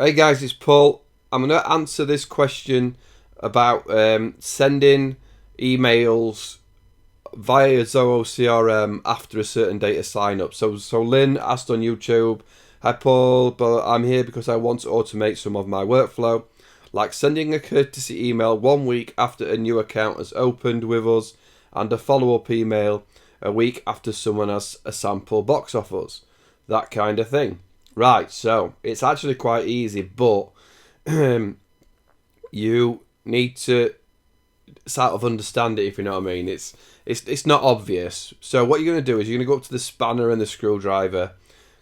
Hey guys, it's Paul. I'm going to answer this question about sending emails via Zoho CRM after a certain date of sign up. So Lynn asked on YouTube, "Hi Paul, but I'm here because I want to automate some of my workflow, like sending a courtesy email 1 week after a new account has opened with us, and a follow-up email a week after someone has a sample box off us, that kind of thing." Right, so it's actually quite easy, but you need to sort of understand it, if you know what I mean. It's not obvious. So what you're going to do is you're going to go up to the spanner and the screwdriver,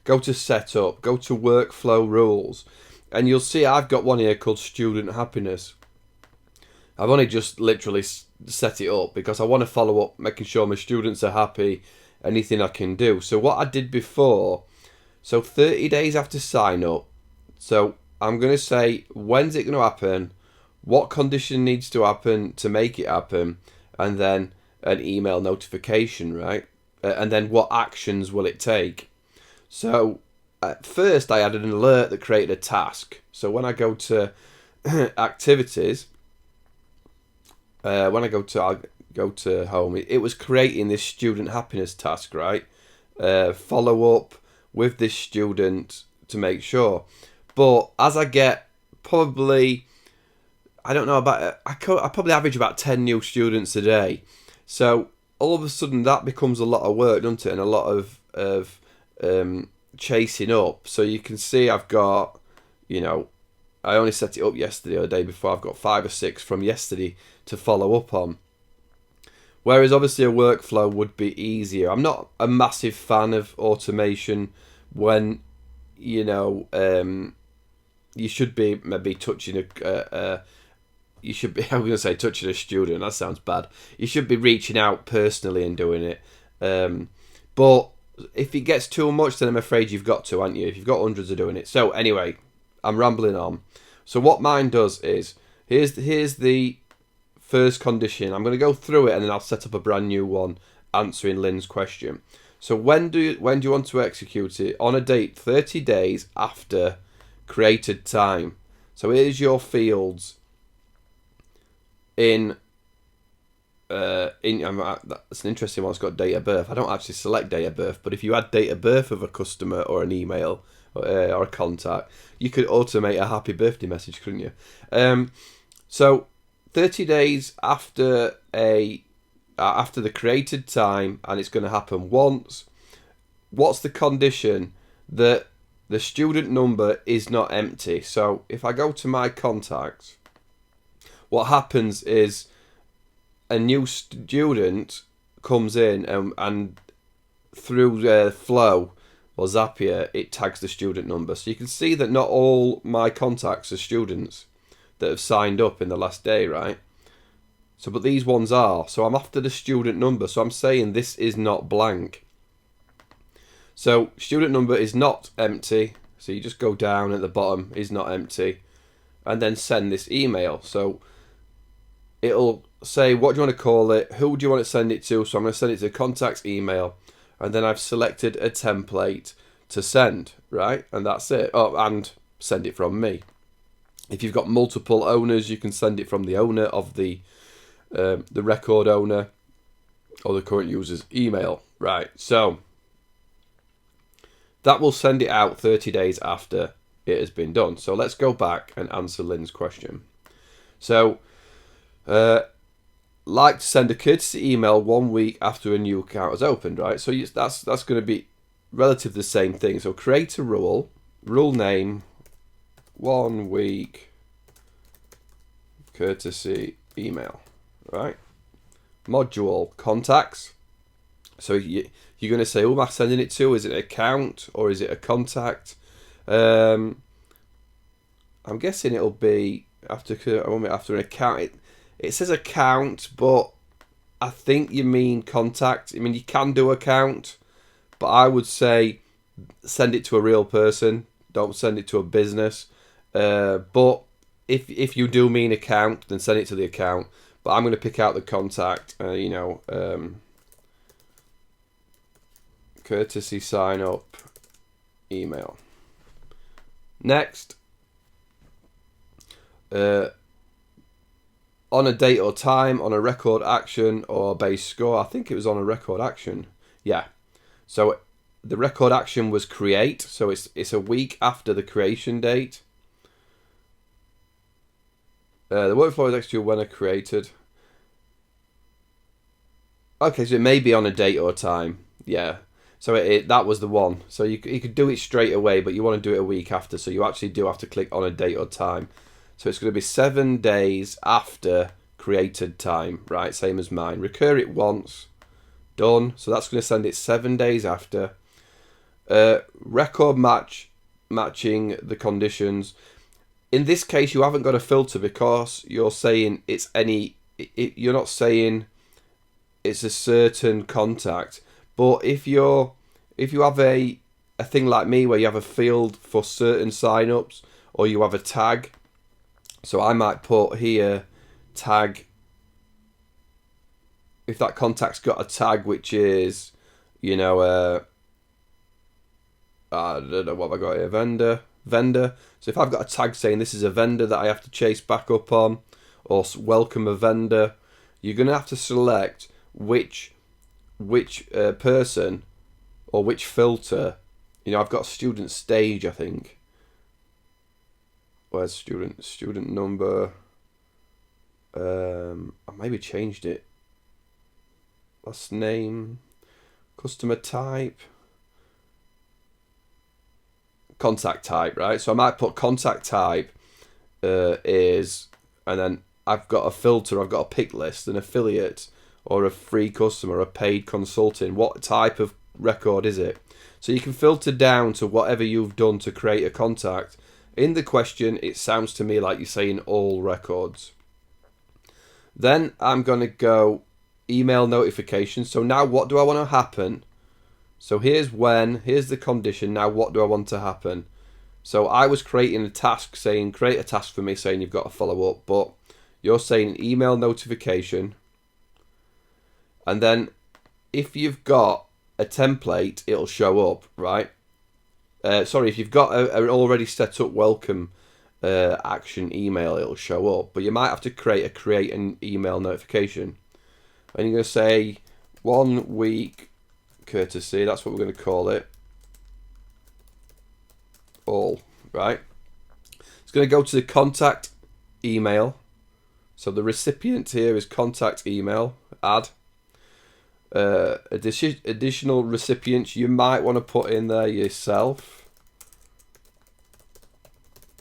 go to setup, go to workflow rules, and you'll see I've got one here called student happiness. I've only just literally set it up because I want to follow up making sure my students are happy, anything I can do. So what I did before, so 30 days after sign up, so I'm going to say when's it going to happen, what condition needs to happen to make it happen, and then an email notification, right? And then what actions will it take? So at first I added an alert that created a task. So when I go to activities, when I'll go to home, it was creating this student happiness task, right? Follow up with this student to make sure. But as I get probably, I don't know, about I probably average about 10 new students a day. So all of a sudden that becomes a lot of work, doesn't it? And a lot of chasing up. So you can see I've got, I only set it up yesterday or the day before. I've got 5 or 6 from yesterday to follow up on. Whereas obviously a workflow would be easier. I'm not a massive fan of automation when, you should be maybe touching you should be, I'm going to say touching a student, that sounds bad. You should be reaching out personally and doing it. But if it gets too much, then I'm afraid you've got to, aren't you? If you've got hundreds of doing it. So anyway, I'm rambling on. So what mine does is, here's the first condition. I'm going to go through it and then I'll set up a brand new one answering Lynn's question. So when do you want to execute it? On a date 30 days after created time. So here's your fields that's an interesting one. It's got date of birth. I don't actually select date of birth, but if you add date of birth of a customer or an email or a contact, you could automate a happy birthday message, couldn't you? So 30 days after the created time, and it's going to happen once. What's the condition? That the student number is not empty. So if I go to my contacts, what happens is a new student comes in and through Flow or Zapier, it tags the student number. So you can see that not all my contacts are students that have signed up in the last day, right? So, but these ones are. So I'm after the student number. So I'm saying this is not blank. So student number is not empty. So you just go down at the bottom, is not empty, and then send this email. So it'll say, what do you want to call it? Who do you want to send it to? So I'm going to send it to contacts email, and then I've selected a template to send, right? And that's it. Oh, and send it from me. If you've got multiple owners, you can send it from the owner of the record owner or the current user's email, right? So that will send it out 30 days after it has been done. So let's go back and answer Lynn's question. So, like to send a courtesy email 1 week after a new account is opened, right? So that's going to be relatively the same thing. So create a rule name, 1 week courtesy email, right? Module contacts. So you're going to say, who am I sending it to? Is it an account or is it a contact? I'm guessing it'll be after an account. It says account, but I think you mean contact. I mean, you can do account, but I would say send it to a real person. Don't send it to a business. But if you do mean account, then send it to the account. But I'm going to pick out the contact. Courtesy sign up email. Next, on a date or time, on a record action or base score. I think it was on a record action. Yeah. So the record action was create. So it's a week after the creation date. The workflow is executed when created. Okay, so it may be on a date or time. Yeah. So that was the one. So you could do it straight away, but you want to do it a week after. So you actually do have to click on a date or time. So it's going to be 7 days after created time, right? Same as mine. Recur it once, done. So that's going to send it 7 days after. Record matching the conditions. In this case, you haven't got a filter because you're saying it's any. You're not saying it's a certain contact. But if you have a thing like me where you have a field for certain signups, or you have a tag. So I might put here tag, if that contact's got a tag which is, I don't know what have I got here, vendor. So if I've got a tag saying this is a vendor that I have to chase back up on, or welcome a vendor, you're going to have to select which person or which filter. I've got student stage, I think. Where's student number? I maybe changed it. Last name, customer type, contact type, right? So I might put contact type is, and then I've got a filter, I've got a pick list, an affiliate, or a free customer, a paid consulting. What type of record is it? So you can filter down to whatever you've done to create a contact. In the question, it sounds to me like you're saying all records. Then I'm going to go email notifications. So now what do I want to happen? So here's the condition. Now what do I want to happen? So I was creating a task saying, create a task for me saying you've got to follow up. But you're saying email notification. And then if you've got a template, it'll show up, right? If you've got an already set up welcome action email, it'll show up. But you might have to create an email notification. And you're going to say 1 week courtesy. That's what we're going to call it. All, right? It's going to go to the contact email. So the recipient here is contact email. Add. Additional recipients you might want to put in there yourself.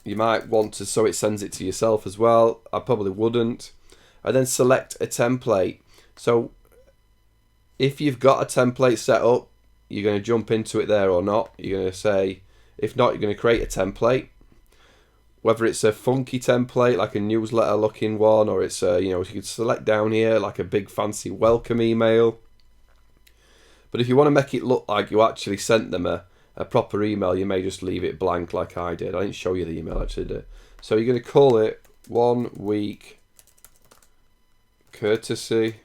You might want to, so it sends it to yourself as well. I probably wouldn't. And then select a template. So if you've got a template set up, you're going to jump into it there or not. You're going to say, if not, you're going to create a template. Whether it's a funky template like a newsletter looking one, or it's you can select down here like a big fancy welcome email. But if you want to make it look like you actually sent them a proper email, you may just leave it blank like I did. I didn't show you the email, I actually did. So you're going to call it 1 week courtesy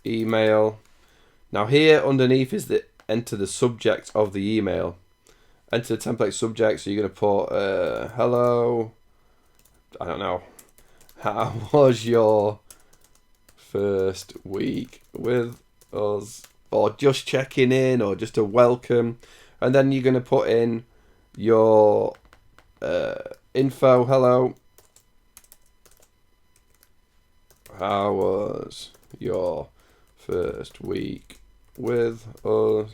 email. Now here underneath is the enter the subject of the email. Enter the template subject, so you're going to put hello, I don't know, how was your first week with us? Or just checking in, or just a welcome. And then you're going to put in your info. Hello. How was your first week with us?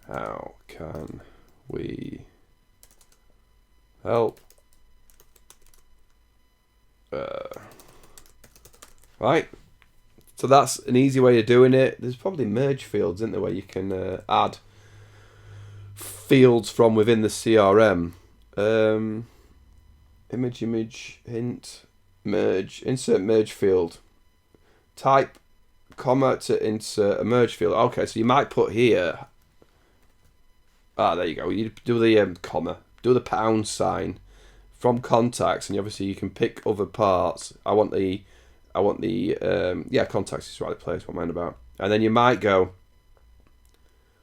How can we help? Right. So that's an easy way of doing it. There's probably merge fields, isn't there, where you can add fields from within the CRM. Image, hint, merge, insert merge field. Type, comma to insert a merge field. Okay, so you might put here. There you go. You do the comma, do the pound sign from contacts, and obviously you can pick other parts. I want the contacts is the right place. What am I on about? And then you might go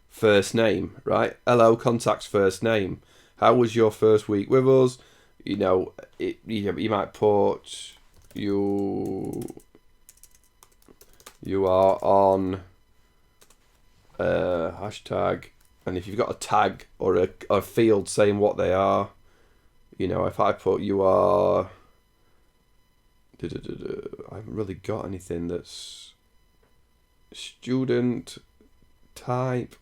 first name, right? Hello, contacts first name. How was your first week with us? you know, you might put you are on hashtag, and if you've got a tag or a field saying what they are, you know, if I put you are, I haven't really got anything that's student type.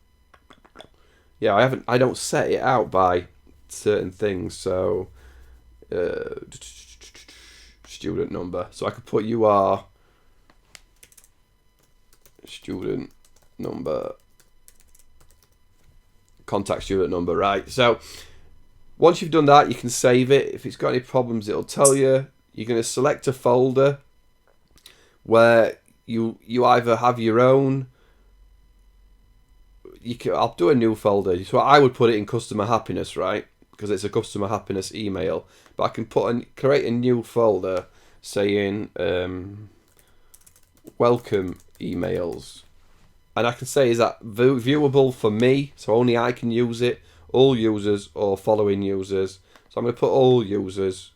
Yeah, I don't set it out by certain things, so student number. So I could put you are student number, contact student number, right? So once you've done that, you can save it. If it's got any problems, it'll tell you. You're going to select a folder where you either have your own. I'll do a new folder. So I would put it in customer happiness, right? Because it's a customer happiness email. But I can create a new folder saying welcome emails. And I can say, is that viewable for me? So only I can use it, all users or following users. So I'm going to put all users,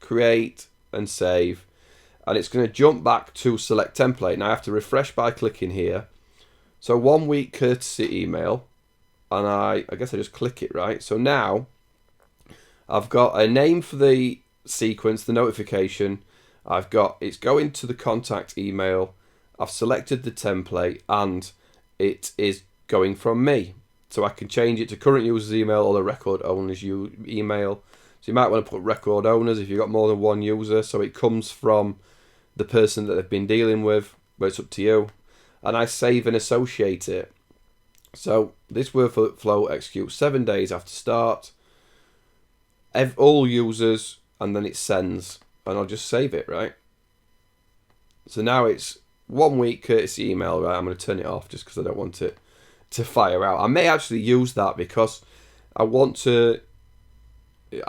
create and save. And it's going to jump back to select template. Now I have to refresh by clicking here. So 1 week courtesy email. And I guess I just click it, right? So now I've got a name for the sequence, the notification. It's going to the contact email. I've selected the template and it is going from me. So I can change it to current user's email or the record owner's email. So you might want to put record owners if you've got more than one user. So it comes from the person that they've been dealing with, but it's up to you. And I save and associate it. So this workflow executes 7 days after start. All users, and then it sends. And I'll just save it, right? So now it's 1 week courtesy email, right? I'm going to turn it off just because I don't want it to fire out. I may actually use that because I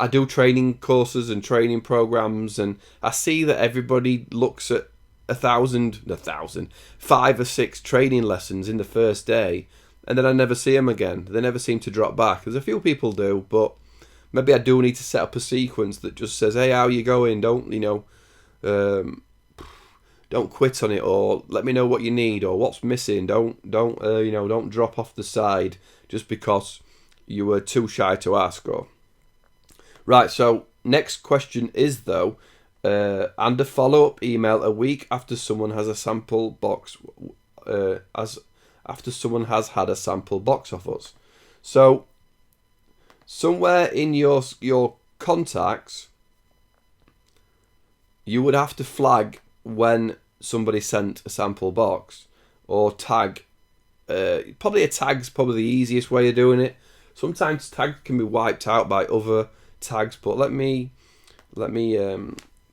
do training courses and training programs, and I see that everybody looks at 5 or 6 training lessons in the first day, and then I never see them again. They never seem to drop back. There's a few people do, but maybe I do need to set up a sequence that just says, "Hey, how you going? Don't quit on it, or let me know what you need or what's missing. Don't drop off the side just because you were too shy to ask." Or right. So next question is though, and a follow-up email a week after someone has a sample box, after someone has had a sample box off us. So somewhere in your contacts, you would have to flag when somebody sent a sample box, or tag. Probably a tag's probably the easiest way of doing it. Sometimes tags can be wiped out by other tags, but let me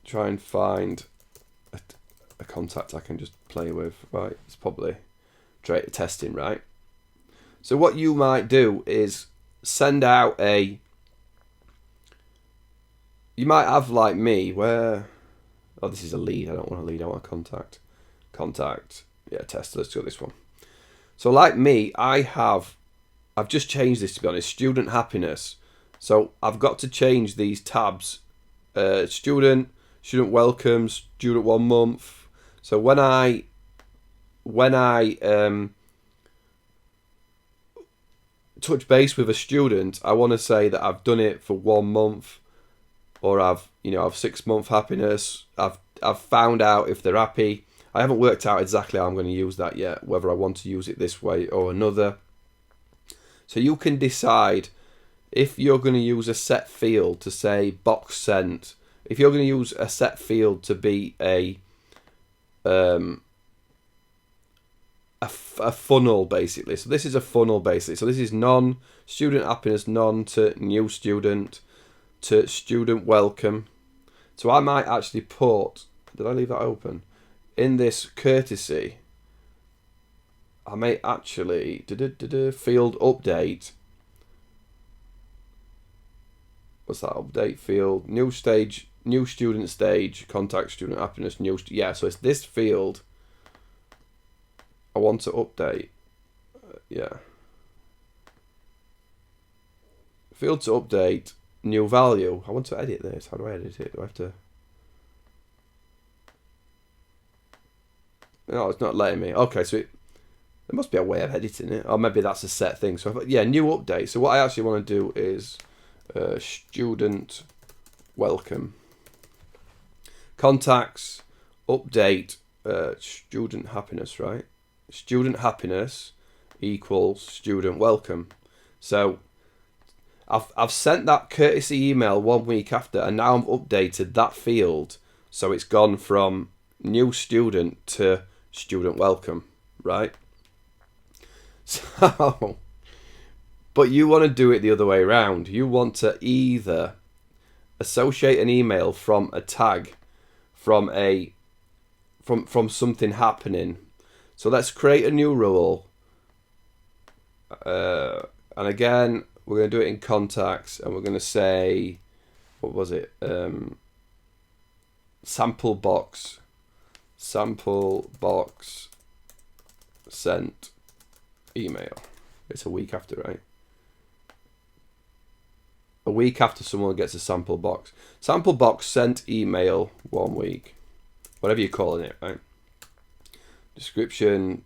try and find a contact I can just play with. Right, it's probably trade testing, right? So what you might do is send out you might have, like me, where, oh, this is a lead. I don't want a lead. I want a contact. Yeah, test. Let's do this one. So like me, I've just changed this, to be honest. Student happiness. So I've got to change these tabs. Student welcome, student 1 month. So when I touch base with a student, I want to say that I've done it for 1 month, or I've 6 month happiness. I've found out if they're happy. I haven't worked out exactly how I'm going to use that yet, whether I want to use it this way or another. So you can decide if you're going to use a set field to say box sent, if you're going to use a set field to be a funnel, basically. So this is a funnel, basically. So this is non-student happiness, none to new student, to student welcome. So I might actually put, did I leave that open? In this courtesy, I may actually field update. What's that update field? New stage, new student stage, contact student happiness, yeah. So it's this field I want to update. Yeah. Field to update new value. I want to edit this. How do I edit it? Do I have to? No, it's not letting me. Okay, so there must be a way of editing it, or maybe that's a set thing. So yeah, new update. So what I actually want to do is student welcome, contacts, update, student happiness, right? Student happiness equals student welcome. So I've sent that courtesy email 1 week after, and now I've updated that field, so it's gone from new student to student welcome, right? So, but you want to do it the other way around. You want to either associate an email from a tag, from something happening. So let's create a new rule, and again we're going to do it in contacts, and we're going to say, what was it? Sample box sent email. It's a week after, right? A week after someone gets a sample box. Sample box sent email 1 week. Whatever you're calling it, right? Description,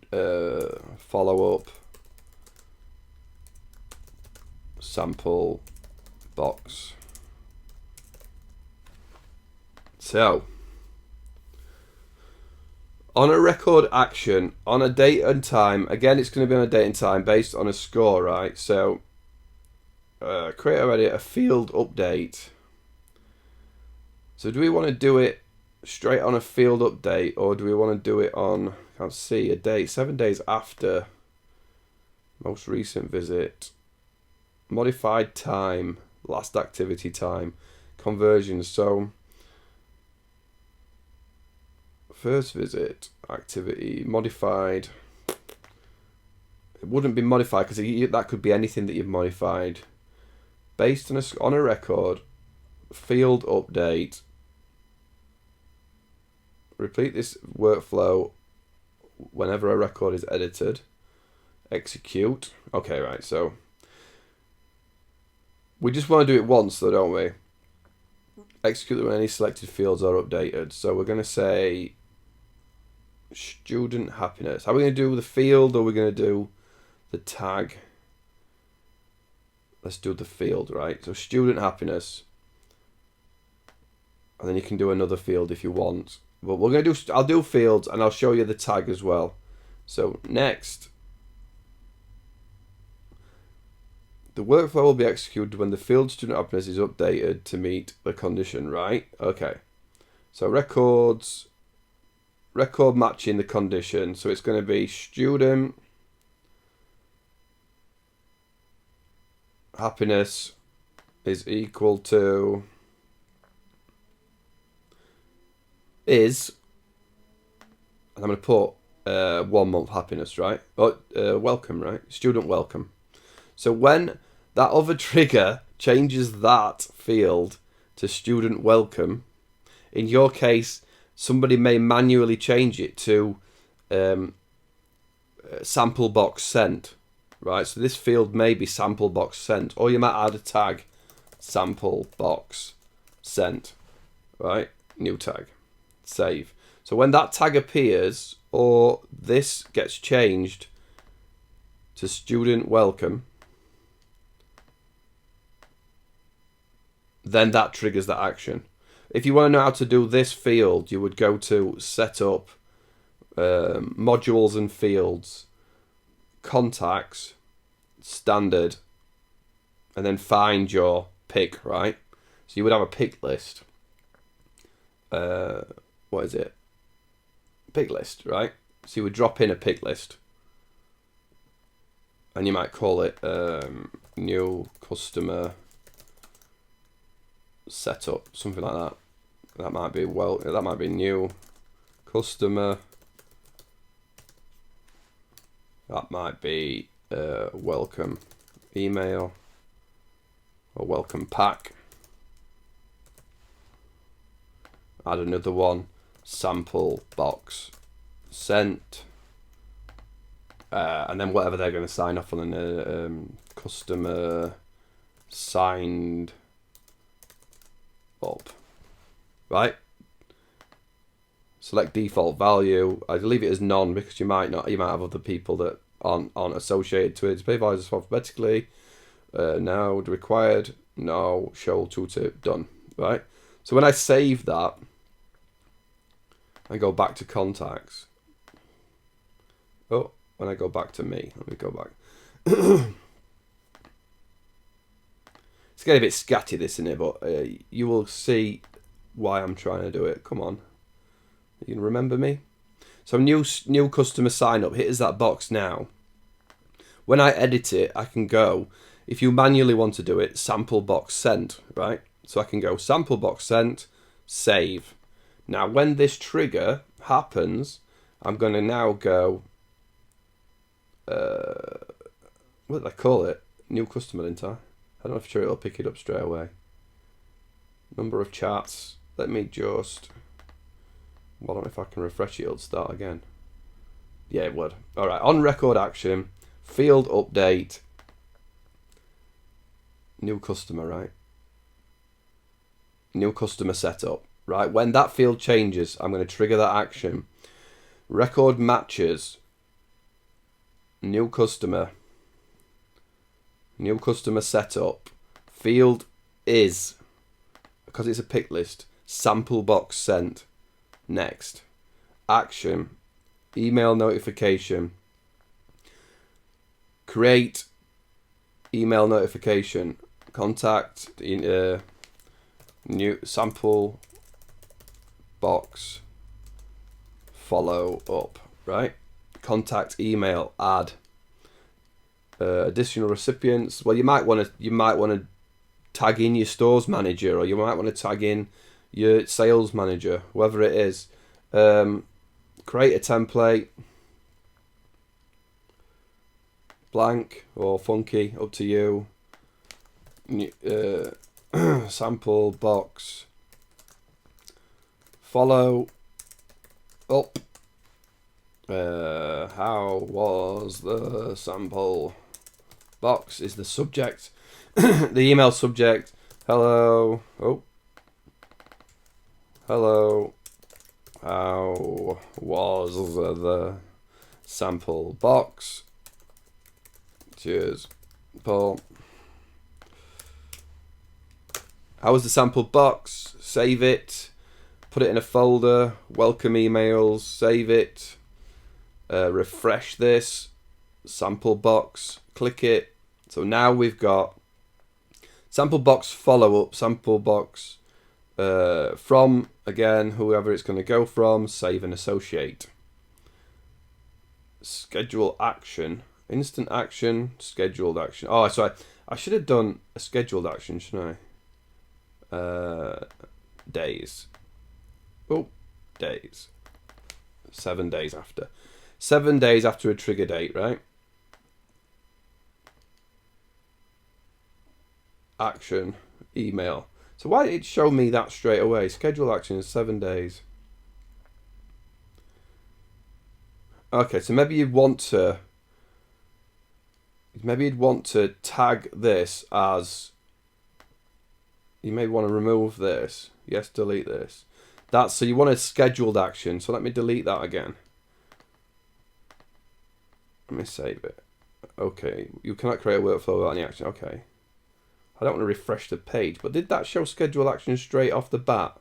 follow up, sample box. So, on a record action, on a date and time, again, it's going to be on a date and time based on a score, right? So, create or edit a field update. So, do we want to do it straight on a field update, or do we want to do it on, I can't see, a date, 7 days after most recent visit, modified time, last activity time, conversions. So, first visit, activity, modified. It wouldn't be modified because that could be anything that you've modified. Based on a record, field update. Repeat this workflow whenever a record is edited. Execute. Okay, right, so we just want to do it once though, don't we? Execute when any selected fields are updated. So we're going to say student happiness. How are we going to do the field, or are we going to do the tag? Let's do the field, right? So student happiness. And then you can do another field if you want. But we're going to do, I'll do fields and I'll show you the tag as well. So next, the workflow will be executed when the field student happiness is updated to meet the condition, right? Okay. So record matching the condition. So it's going to be student happiness is equal to is, and I'm going to put 1 month happiness, right? Or welcome, right? Student welcome. So when that other trigger changes that field to student welcome, in your case, somebody may manually change it to sample box sent, right? So this field may be sample box sent, or you might add a tag, sample box sent, right? New tag, save. So when that tag appears, or this gets changed to student welcome, then that triggers that action. If you want to know how to do this field, you would go to setup, modules and fields, contacts, standard, and then find your pick, right? So you would have a pick list. What is it? Pick list, right? So you would drop in a pick list. And you might call it new customer setup, something like that. That might be new customer. That might be welcome email or welcome pack. Add another one, sample box sent, and then whatever they're going to sign off on, customer signed up, right? Select default value. I leave it as none because you might have other people that aren't associated to it. Display values alphabetically. Now required. No. Show tooltip. Done. Right. So when I save that, I go back to contacts. Oh, when I go back to me, let me go back. It's getting a bit scatty, this, isn't it? But you will see why I'm trying to do it. Come on. You can remember me? So new customer sign up. Here's that box now. When I edit it, I can go, if you manually want to do it, sample box sent, right? So I can go sample box sent, save. Now when this trigger happens, I'm going to now go, what did I call it? New customer, didn't I? I don't know if sure it'll pick it up straight away. Number of chats. Let me just, well, I don't know if I can refresh it, it'll start again. Yeah, it would. All right, on record action, field update, new customer, right? New customer setup, right? When that field changes, I'm going to trigger that action. Record matches, new customer setup, field is, because it's a pick list, sample box sent, next. Action, email notification, create email notification, contact, new sample box, follow up, right? Contact email, add. Additional recipients. Well, you might want to tag in your stores manager, or you might want to tag in your sales manager, whoever it is. Create a template, blank or funky, up to you. Sample box, follow up. How was the sample box is the subject. The email subject. Hello. Oh. Hello. How was the sample box? Cheers, Paul. How was the sample box? Save it. Put it in a folder. Welcome emails. Save it. Refresh this. Sample box. Click it. So now we've got sample box follow up. Sample box from, again, whoever it's going to go from. Save and associate. Schedule action. Instant action. Scheduled action. Oh, so I should have done a scheduled action, shouldn't I? Days. Oh, days. 7 days after. 7 days after a trigger date, right? Action, email. So why did it show me that straight away? Schedule action is 7 days. Okay, so maybe you'd want to tag this as, you may want to remove this. Yes, delete this. That's, so you want a scheduled action. So let me delete that again. Let me save it. Okay, you cannot create a workflow without any action. Okay. I don't want to refresh the page, but did that show schedule action straight off the bat?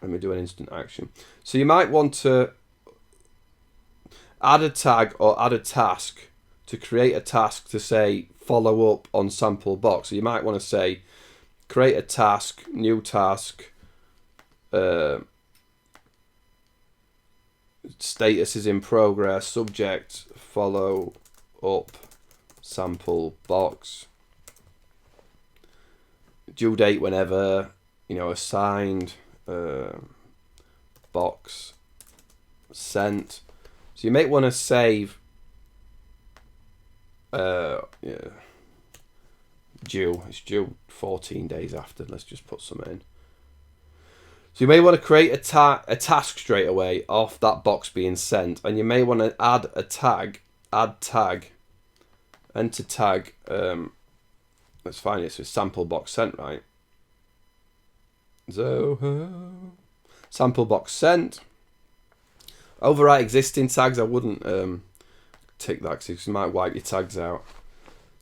Let me do an instant action. So you might want to add a tag or add a task to create a task to say follow up on sample box. So you might want to say create a task, new task, status is in progress, subject, follow up, sample box, due date whenever, assigned, box, sent. So you may want to save, due, it's due 14 days after, let's just put some in. So you may want to create a task straight away off that box being sent, and you may want to add a tag, enter tag, let's find it, so it's sample box sent, right? Zoho. Sample box sent. Overwrite existing tags. I wouldn't tick that because you might wipe your tags out.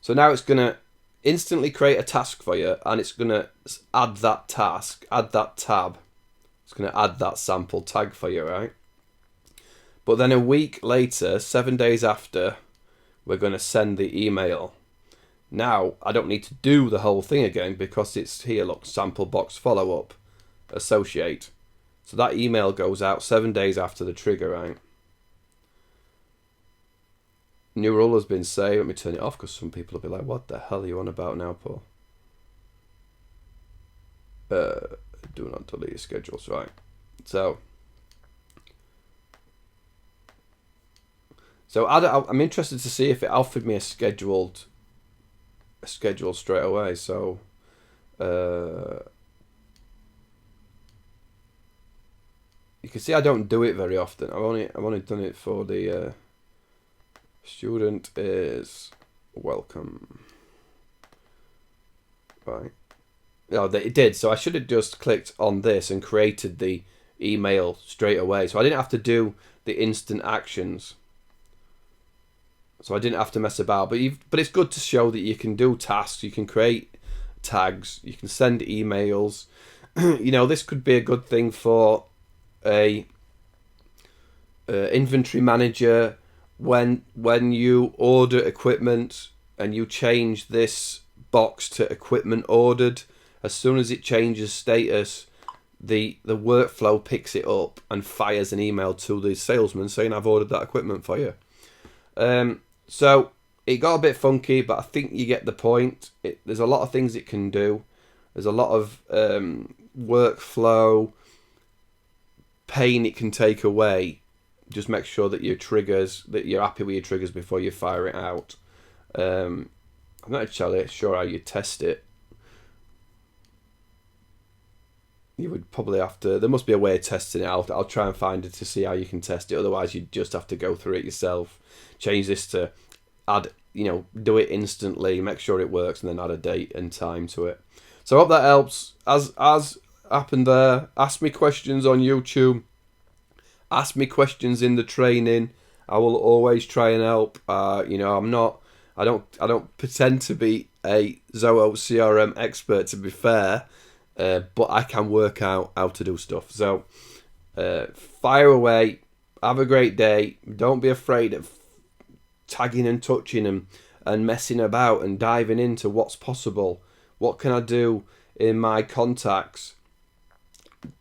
So now it's going to instantly create a task for you, and it's going to add that task, add that tab. It's going to add that sample tag for you, right? But then a week later, 7 days after, we're going to send the email. Now, I don't need to do the whole thing again because it's here, look, sample box follow up, associate. So that email goes out 7 days after the trigger, right? New rule has been saved. Let me turn it off because some people will be like, what the hell are you on about now, Paul? Do not delete your schedules, right? So I'm interested to see if it offered me a schedule straight away. So you can see I don't do it very often. I've only done it for the student is welcome. Right. No, it did. So I should have just clicked on this and created the email straight away. So I didn't have to do the instant actions. So I didn't have to mess about. But it's good to show that you can do tasks, you can create tags, you can send emails. You know, this could be a good thing for a inventory manager when you order equipment and you change this box to equipment ordered. As soon as it changes status, the workflow picks it up and fires an email to the salesman saying, I've ordered that equipment for you. So it got a bit funky, but I think you get the point. There's a lot of things it can do. There's a lot of workflow pain it can take away. Just make sure that you're happy with your triggers before you fire it out. I'm not actually sure how you test it. You would probably have to. There must be a way of testing it out. I'll try and find it to see how you can test it. Otherwise, you just have to go through it yourself. Change this to add. Do it instantly. Make sure it works, and then add a date and time to it. So I hope that helps. As happened there. Ask me questions on YouTube. Ask me questions in the training. I will always try and help. I don't pretend to be a Zoho CRM expert, to be fair. But I can work out how to do stuff. So fire away. Have a great day. Don't be afraid of tagging and touching and messing about and diving into what's possible. What can I do in my contacts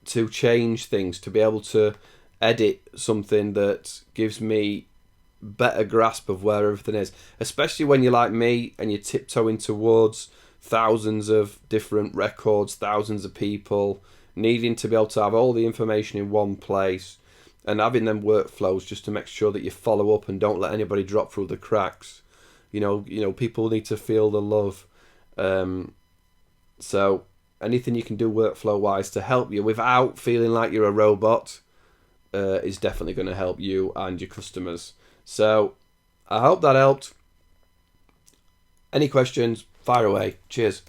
to change things, to be able to edit something that gives me better grasp of where everything is, especially when you're like me and you're tiptoeing towards thousands of different records, thousands of people, needing to be able to have all the information in one place and having them workflows just to make sure that you follow up and don't let anybody drop through the cracks. People need to feel the love. So anything you can do workflow wise to help you without feeling like you're a robot is definitely going to help you and your customers. So I hope that helped. Any questions? Fire away. Cheers.